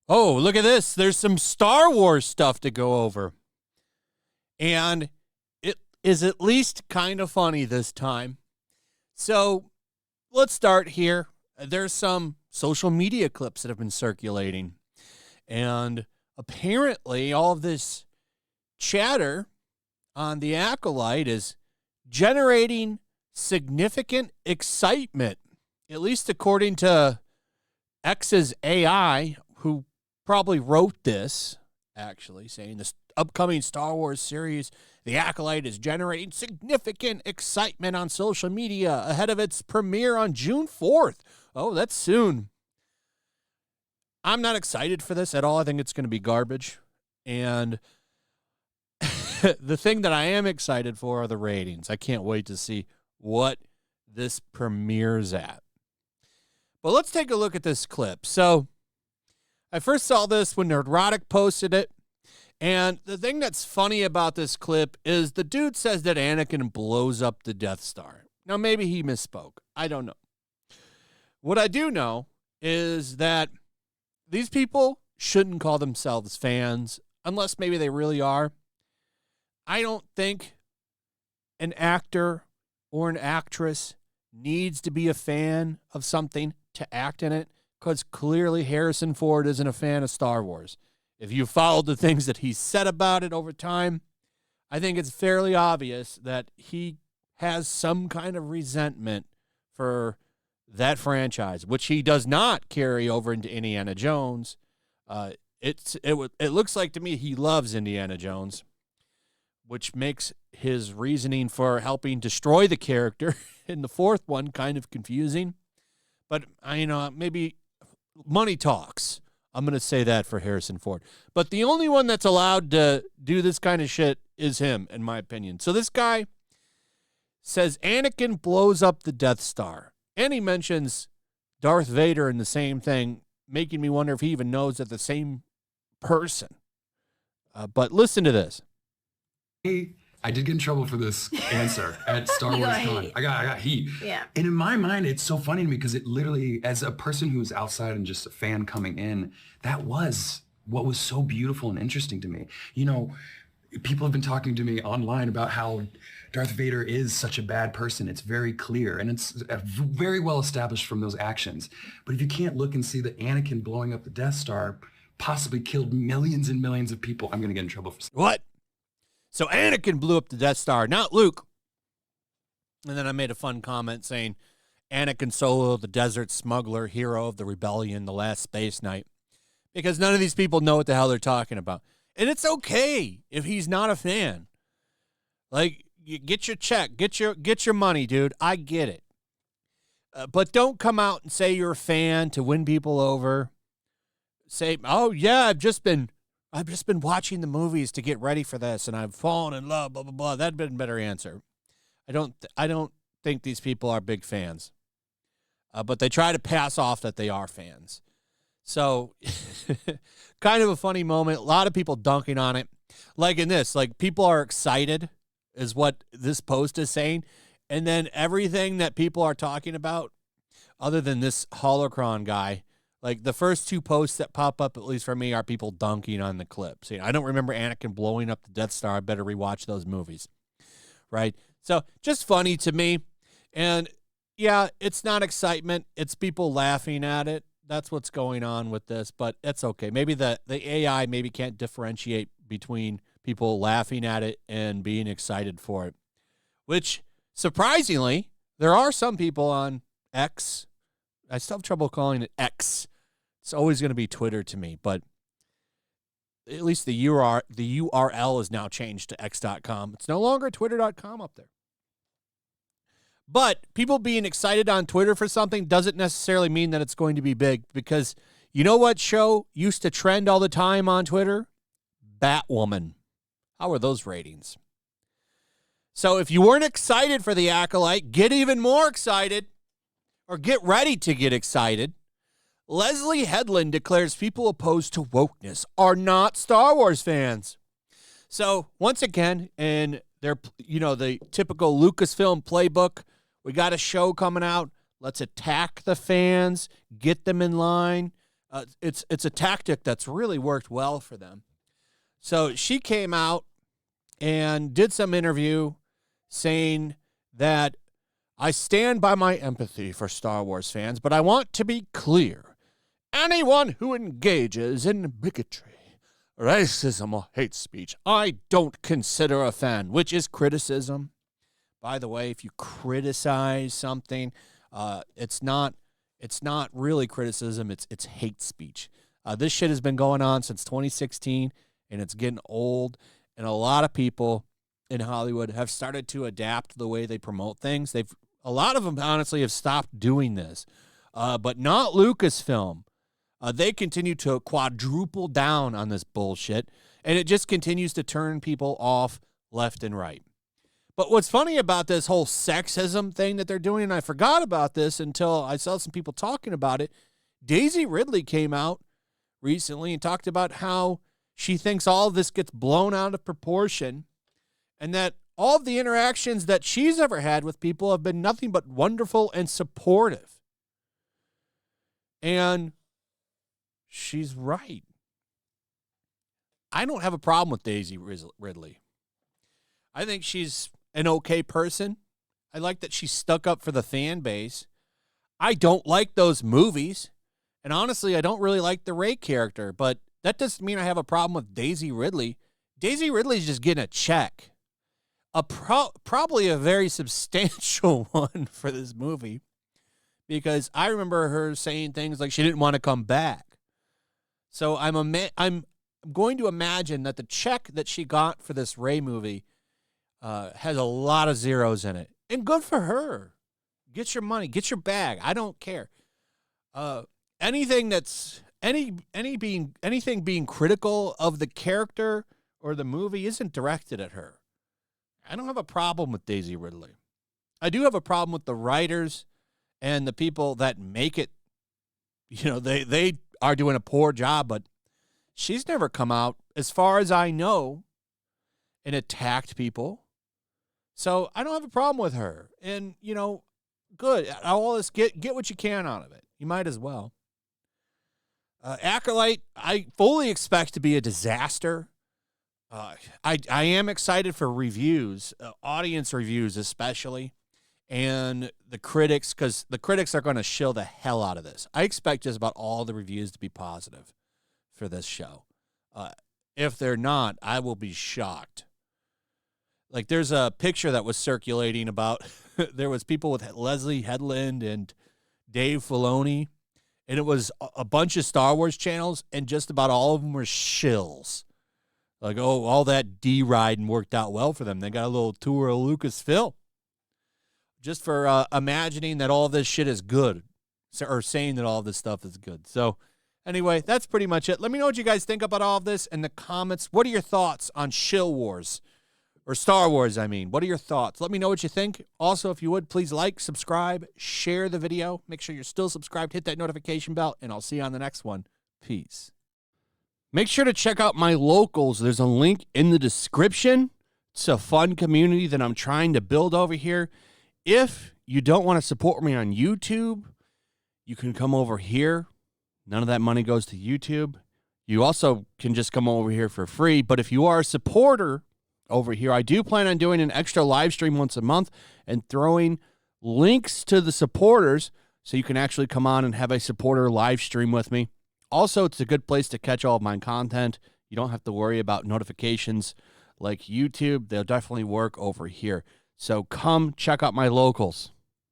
Oh, look at this. There's some Star Wars stuff to go over. And it is at least kind of funny this time. So let's start here. There's some social media clips that have been circulating. And apparently all of this chatter on the Acolyte is generating significant excitement, at least according to X's AI, who probably wrote this, actually, saying this upcoming Star Wars series, The Acolyte, is generating significant excitement on social media ahead of its premiere on June 4th. Oh, that's soon. I'm not excited for this at all. I think it's going to be garbage. And the thing that I am excited for are the ratings. I can't wait to see what this premieres at. But let's take a look at this clip. So I first saw this when Nerdrotic posted it. And the thing that's funny about this clip is the dude says that Anakin blows up the Death Star. Now, maybe he misspoke. I don't know. What I do know is that these people shouldn't call themselves fans unless maybe they really are. I don't think an actor or an actress needs to be a fan of something to act in it, because clearly Harrison Ford isn't a fan of Star Wars. If you followed the things that he said about it over time, I think it's fairly obvious that he has some kind of resentment for that franchise, which he does not carry over into Indiana Jones. It looks like to me he loves Indiana Jones, which makes his reasoning for helping destroy the character in the fourth one kind of confusing. But, maybe money talks. I'm going to say that for Harrison Ford. But the only one that's allowed to do this kind of shit is him, in my opinion. So this guy says Anakin blows up the Death Star. And he mentions Darth Vader in the same thing, making me wonder if he even knows that the same person. But listen to this. Hey, I did get in trouble for this answer at Star Wars Con. I got heat. Yeah. And in my mind, it's so funny to me because it literally, as a person who's outside and just a fan coming in, that was what was so beautiful and interesting to me. People have been talking to me online about how Darth Vader is such a bad person. It's very clear, and it's very well established from those actions. But if you can't look and see that Anakin blowing up the Death Star possibly killed millions and millions of people, I'm going to get in trouble for what? So Anakin blew up the Death Star, not Luke. And then I made a fun comment saying, Anakin Solo, the desert smuggler, hero of the rebellion, the last space knight. Because none of these people know what the hell they're talking about. And it's okay if he's not a fan. Like, you get your check, get your money, dude. I get it. But don't come out and say you're a fan to win people over. Say, oh yeah, I've just been watching the movies to get ready for this, and I've fallen in love, blah blah blah. That'd been a better answer. I don't think these people are big fans, but they try to pass off that they are fans. So, kind of a funny moment. A lot of people dunking on it, like in this. Like, people are excited, is what this post is saying, and then everything that people are talking about, other than this holocron guy. Like, the first two posts that pop up, at least for me, are people dunking on the clips. I don't remember Anakin blowing up the Death Star. I better rewatch those movies, right? So, just funny to me. And, yeah, it's not excitement. It's people laughing at it. That's what's going on with this, but it's okay. Maybe the AI maybe can't differentiate between people laughing at it and being excited for it, which, surprisingly, there are some people on X. I still have trouble calling it X. It's always going to be Twitter to me, but at least the URL is now changed to x.com. It's no longer twitter.com up there. But people being excited on Twitter for something doesn't necessarily mean that it's going to be big, because you know what show used to trend all the time on Twitter? Batwoman. How are those ratings? So if you weren't excited for The Acolyte, get even more excited, or get ready to get excited. Leslie Headland declares people opposed to wokeness are not Star Wars fans. So once again, in they're, the typical Lucasfilm playbook. We got a show coming out. Let's attack the fans, get them in line. It's a tactic that's really worked well for them. So she came out and did some interview saying that I stand by my empathy for Star Wars fans, but I want to be clear. Anyone who engages in bigotry, racism, or hate speech, I don't consider a fan, which is criticism. By the way, if you criticize something, it's not really criticism, it's hate speech. This shit has been going on since 2016, and it's getting old, and a lot of people in Hollywood have started to adapt the way they promote things. A lot of them, honestly, have stopped doing this, but not Lucasfilm. They continue to quadruple down on this bullshit, and it just continues to turn people off left and right. But what's funny about this whole sexism thing that they're doing, and I forgot about this until I saw some people talking about it, Daisy Ridley came out recently and talked about how she thinks all of this gets blown out of proportion and that all of the interactions that she's ever had with people have been nothing but wonderful and supportive. And she's right. I don't have a problem with Daisy Ridley. I think she's an okay person. I like that she stuck up for the fan base. I don't like those movies. And honestly, I don't really like the Rey character, but that doesn't mean I have a problem with Daisy Ridley. Daisy Ridley's just getting a check. Probably a very substantial one for this movie, because I remember her saying things like she didn't want to come back. So I'm going to imagine that the check that she got for this Rey movie has a lot of zeros in it, and good for her. Get your money, get your bag. I don't care. Anything being critical of the character or the movie isn't directed at her. I don't have a problem with Daisy Ridley. I do have a problem with the writers and the people that make it. They are doing a poor job, but she's never come out, as far as I know, and attacked people. So I don't have a problem with her. And, good. All this, get what you can out of it. You might as well. Acolyte, I fully expect to be a disaster. I am excited for reviews, audience reviews especially, and the critics, because the critics are going to shill the hell out of this. I expect just about all the reviews to be positive for this show. If they're not, I will be shocked. Like, there's a picture that was circulating about there was people with Leslie Headland and Dave Filoni, and it was a bunch of Star Wars channels, and just about all of them were shills. Like, oh, all that D-riding worked out well for them. They got a little tour of Lucasfilm. Just for imagining that all this shit is good, or saying that all this stuff is good. So, anyway, that's pretty much it. Let me know what you guys think about all of this in the comments. What are your thoughts on Shill Wars? Or Star Wars, I mean. What are your thoughts? Let me know what you think. Also, if you would, please like, subscribe, share the video. Make sure you're still subscribed. Hit that notification bell, and I'll see you on the next one. Peace. Make sure to check out my locals. There's a link in the description. It's a fun community that I'm trying to build over here. If you don't want to support me on YouTube, you can come over here. None of that money goes to YouTube. You also can just come over here for free. But if you are a supporter over here, I do plan on doing an extra live stream once a month and throwing links to the supporters so you can actually come on and have a supporter live stream with me. Also, it's a good place to catch all of my content. You don't have to worry about notifications like YouTube. They'll definitely work over here. So come check out my locals.